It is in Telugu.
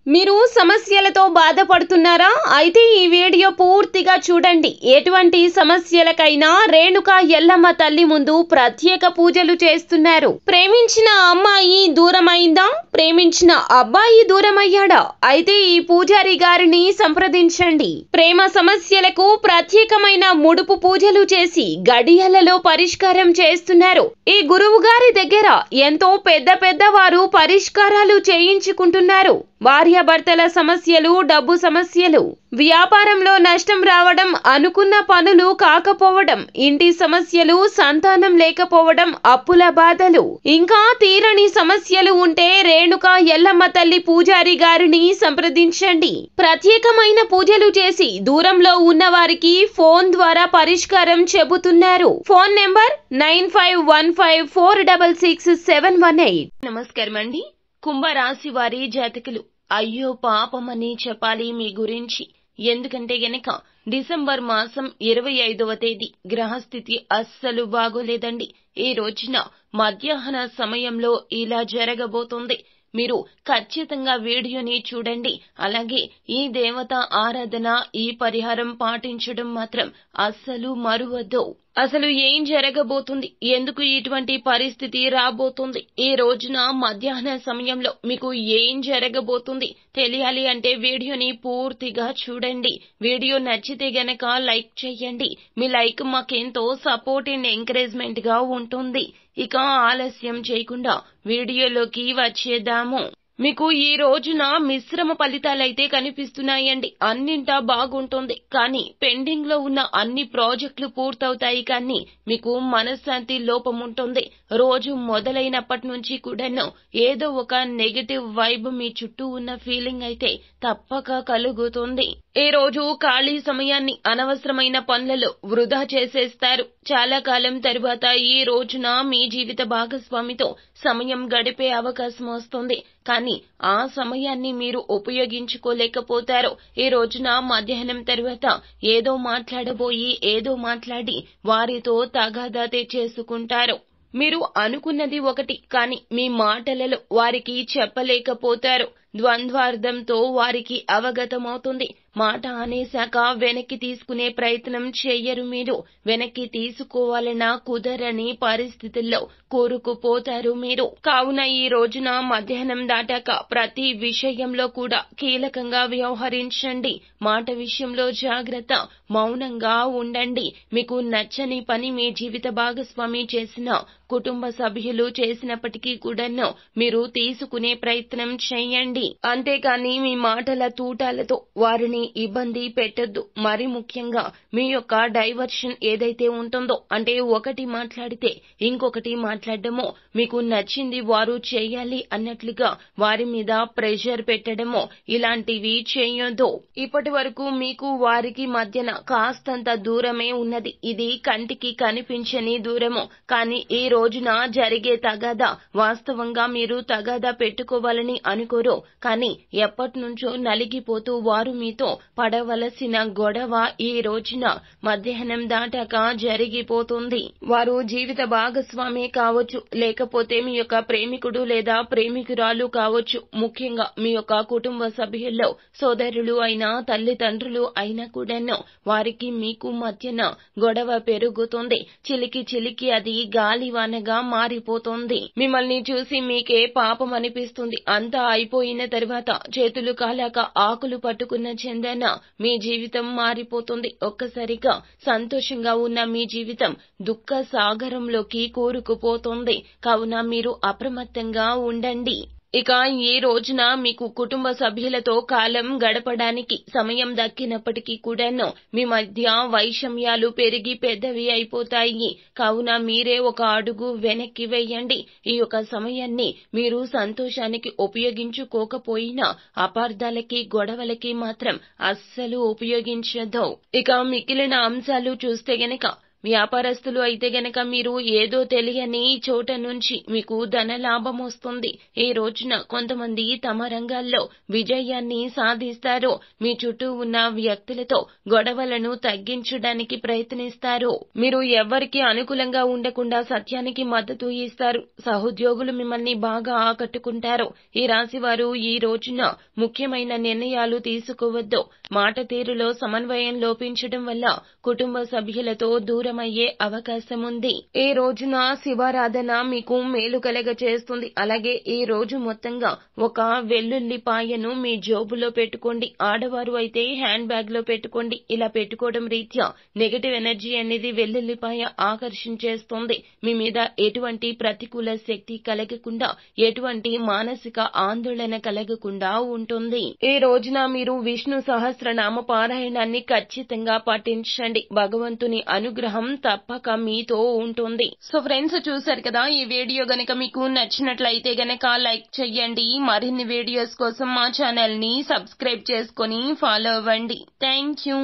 మీరు సమస్యలతో బాధపడుతున్నారా? అయితే ఈ వీడియో పూర్తిగా చూడండి. ఎటువంటి సమస్యలకైనా రేణుకా ఎల్లమ్మ తల్లి ముందు ప్రత్యేక పూజలు చేస్తున్నారు. ప్రేమించిన అమ్మాయి దూరమైందా? ప్రేమించిన అబ్బాయి దూరమయ్యాడా? అయితే ఈ పూజారి గారిని సంప్రదించండి. ప్రేమ సమస్యలకు ప్రత్యేకమైన ముడుపు పూజలు చేసి గడియలలో పరిష్కారం చేస్తున్నారు. ఈ గురువు గారి దగ్గర ఎంతో పెద్ద వారు పరిష్కారాలు చేయించుకుంటున్నారు. భార్యాభర్తల సమస్యలు, డబ్బు సమస్యలు, వ్యాపారంలో నష్టం రావడం, అనుకున్న పనులు కాకపోవడం, ఇంటి సమస్యలు, సంతానం లేకపోవడం, అప్పుల బాధలు, ఇంకా తీరని సమస్యలు ఉంటే రేణుకా ఎల్లమ్మ తల్లి పూజారి గారిని సంప్రదించండి. ప్రత్యేకమైన పూజలు చేసి దూరంలో ఉన్న వారికి ఫోన్ ద్వారా పరిష్కారం చెబుతున్నారు. Phone number 9515466718. నమస్కారం అండి. కుంభరాశి వారి జాతకులు, అయ్యో పాపమని చెప్పాలి మీ గురించి. ఎందుకంటే గనక డిసెంబర్ మాసం 25వ తేదీ గ్రహస్థితి అస్సలు బాగోలేదండి. ఈ రోజున మధ్యాహ్న సమయంలో ఇలా జరగబోతుంది. మీరు ఖచ్చితంగా వీడియోని చూడండి. అలాగే ఈ దేవత ఆరాధన, ఈ పరిహారం పాటించడం మాత్రం అస్సలు మరువద్దు. అసలు ఏం జరగబోతుంది, ఎందుకు ఇటువంటి పరిస్థితి రాబోతుంది, ఈ రోజున మధ్యాహ్న సమయంలో మీకు ఏం జరగబోతుంది తెలియాలి అంటే వీడియోని పూర్తిగా చూడండి. వీడియో నచ్చితే గనక లైక్ చేయండి. మీ లైక్ మాకెంతో సపోర్ట్ అండ్ ఎంకరేజ్మెంట్ గా ఉంటుంది. ఇక ఆలస్యం చేయకుండా వీడియోలోకి వచ్చేద్దాము. మీకు ఈ రోజున మిశ్రమ ఫలితాలైతే కనిపిస్తున్నాయండి. అన్నింటా బాగుంటుంది, కానీ పెండింగ్ లో ఉన్న అన్ని ప్రాజెక్టులు పూర్తవుతాయి, కానీ మీకు మనశ్శాంతి లోపం ఉంటుంది. రోజు మొదలైనప్పటి నుంచి కూడాను ఏదో ఒక నెగటివ్ వైబ్ మీ చుట్టూ ఉన్న ఫీలింగ్ అయితే తప్పక కలుగుతుంది. ఈ రోజు ఖాళీ సమయాన్ని అనవసరమైన పనులలో వృధా చేసేస్తారు. చాలా కాలం తరువాత ఈ రోజున మీ జీవిత భాగస్వామితో సమయం గడిపే అవకాశం వస్తుంది, కానీ ఆ సమయాన్ని మీరు ఉపయోగించుకోలేకపోతారు. ఈ రోజున మధ్యాహ్నం తరువాత ఏదో మాట్లాడబోయి ఏదో మాట్లాడి వారితో తగాదా తెచ్చేసుకుంటారు. మీరు అనుకున్నది ఒకటి, కానీ మీ మాటలలో వారికి చెప్పలేకపోతారు. ద్వంద్వార్థంతో వారికి అవగతమవుతుంది. మాట అనేశాక వెనక్కి తీసుకునే ప్రయత్నం చెయ్యరు. మీరు వెనక్కి తీసుకోవాలన్నా కుదరని పరిస్థితుల్లో కూరుకుపోతారు మీరు. కావున ఈ రోజున మధ్యాహ్నం దాటాక ప్రతి విషయంలో కూడా కీలకంగా వ్యవహరించండి. మాట విషయంలో జాగ్రత్త, మౌనంగా ఉండండి. మీకు నచ్చని పని మీ జీవిత భాగస్వామి చేసినా, కుటుంబ సభ్యులు చేసినప్పటికీ కూడాను మీరు తీసుకునే ప్రయత్నం చేయండి. అంతేకాని మీ మాటల తూటాలతో వారిని ఇబ్బంది పెట్టొద్దు. మరి ముఖ్యంగా మీ యొక్క డైవర్షన్ ఏదైతే ఉంటుందో, అంటే ఒకటి మాట్లాడితే ఇంకొకటి మాట్లాడడమో, మీకు నచ్చింది వారు చేయాలి అన్నట్లుగా వారి మీద ప్రెషర్ పెట్టడమో, ఇలాంటివి చేయొద్దు. ఇప్పటి వరకు మీకు వారికి మధ్యన కాస్తంత దూరమే ఉన్నది. ఇది కంటికి కనిపించని దూరము, కానీ ఈ రోజున జరిగే తగాదా వాస్తవంగా మీరు తగాదా పెట్టుకోవాలని అనుకోరు, కానీ ఎప్పటినుంచో నలిగిపోతూ వారు మీతో పడవలసిన గొడవ ఈ రోజున మధ్యాహ్నం దాటాక జరిగిపోతుంది. వారు జీవిత భాగస్వామే కావచ్చు, లేకపోతే మీ యొక్క ప్రేమికుడు లేదా ప్రేమికురాలు కావచ్చు. ముఖ్యంగా మీ యొక్క కుటుంబ సభ్యుల్లో సోదరులు అయినా, తల్లిదండ్రులు అయినా కూడాను వారికి మీకు మధ్యన గొడవ పెరుగుతుంది. చిలికి అది గాలివానగా మారిపోతుంది. మిమ్మల్ని చూసి మీకే పాపం అనిపిస్తుంది. అంతా అయిపోయిన తర్వాత చేతులు కాలాక ఆకులు పట్టుకున్న చందన మీ జీవితం మారిపోతుంది. ఒక్కసారిగా సంతోషంగా ఉన్న మీ జీవితం దుఃఖ సాగరంలోకి కూరుకుపోతుంది. కావున మీరు అప్రమత్తంగా ఉండండి. ఇక ఈ రోజున మీకు కుటుంబ సభ్యులతో కాలం గడపడానికి సమయం దక్కినప్పటికీ కూడాను మీ మధ్య వైషమ్యాలు పెరిగి పెద్దవి అయిపోతాయి. కావున మీరే ఒక అడుగు వెనక్కి వేయండి. ఈ యొక్క సమయాన్ని మీరు సంతోషానికి ఉపయోగించుకోకపోయినా అపార్థాలకి, గొడవలకి మాత్రం అస్సలు ఉపయోగించొద్దు. ఇక మిగిలిన అంశాలు చూస్తే గనక వ్యాపారస్తులు అయితే గనక మీరు ఏదో తెలియని చోట నుంచి మీకు ధన లాభం వస్తుంది. ఈ రోజున కొంతమంది తమ రంగాల్లో విజయాన్ని సాధిస్తారు. మీ చుట్టూ ఉన్న వ్యక్తులతో గొడవలను తగ్గించడానికి ప్రయత్నిస్తారు. మీరు ఎవ్వరికి అనుకూలంగా ఉండకుండా సత్యానికి మద్దతు ఇస్తారు. సహోద్యోగులు మిమ్మల్ని బాగా ఆకట్టుకుంటారు. ఈ రాశి వారు ఈ రోజున ముఖ్యమైన నిర్ణయాలు తీసుకోవద్దు. మాట తీరులో సమన్వయం లోపించడం వల్ల కుటుంబ సభ్యులతో దూరమయ్యే అవకాశం ఉంది. ఈ రోజున శివారాధన మీకు మేలు కలగ చేస్తుంది. అలాగే ఈ రోజు మొత్తంగా ఒక వెల్లుల్లిపాయను మీ జోబులో పెట్టుకోండి. ఆడవారు అయితే హ్యాండ్ బ్యాగ్ లో పెట్టుకోండి. ఇలా పెట్టుకోవడం రీత్యా నెగటివ్ ఎనర్జీ అనేది వెల్లుల్లిపాయ ఆకర్షించేస్తుంది. మీ మీద ఎటువంటి ప్రతికూల శక్తి కలగకుండా, ఎటువంటి మానసిక ఆందోళన కలగకుండా ఉంటుంది. ఈ రోజున మీరు విష్ణు సహస్రనామ పారాయణాన్ని ఖచ్చితంగా పఠించండి. భగవంతుని అనుగ్రహం తప్పక మీతో ఉంటుంది. సో ఫ్రెండ్స్, చూశారు కదా, ఈ వీడియో గనక మీకు నచ్చినట్లయితే గనక లైక్ చెయ్యండి. మరిన్ని వీడియోస్ కోసం మా ఛానల్ ని సబ్స్క్రైబ్ చేసుకొని ఫాలో అవ్వండి. Thank you.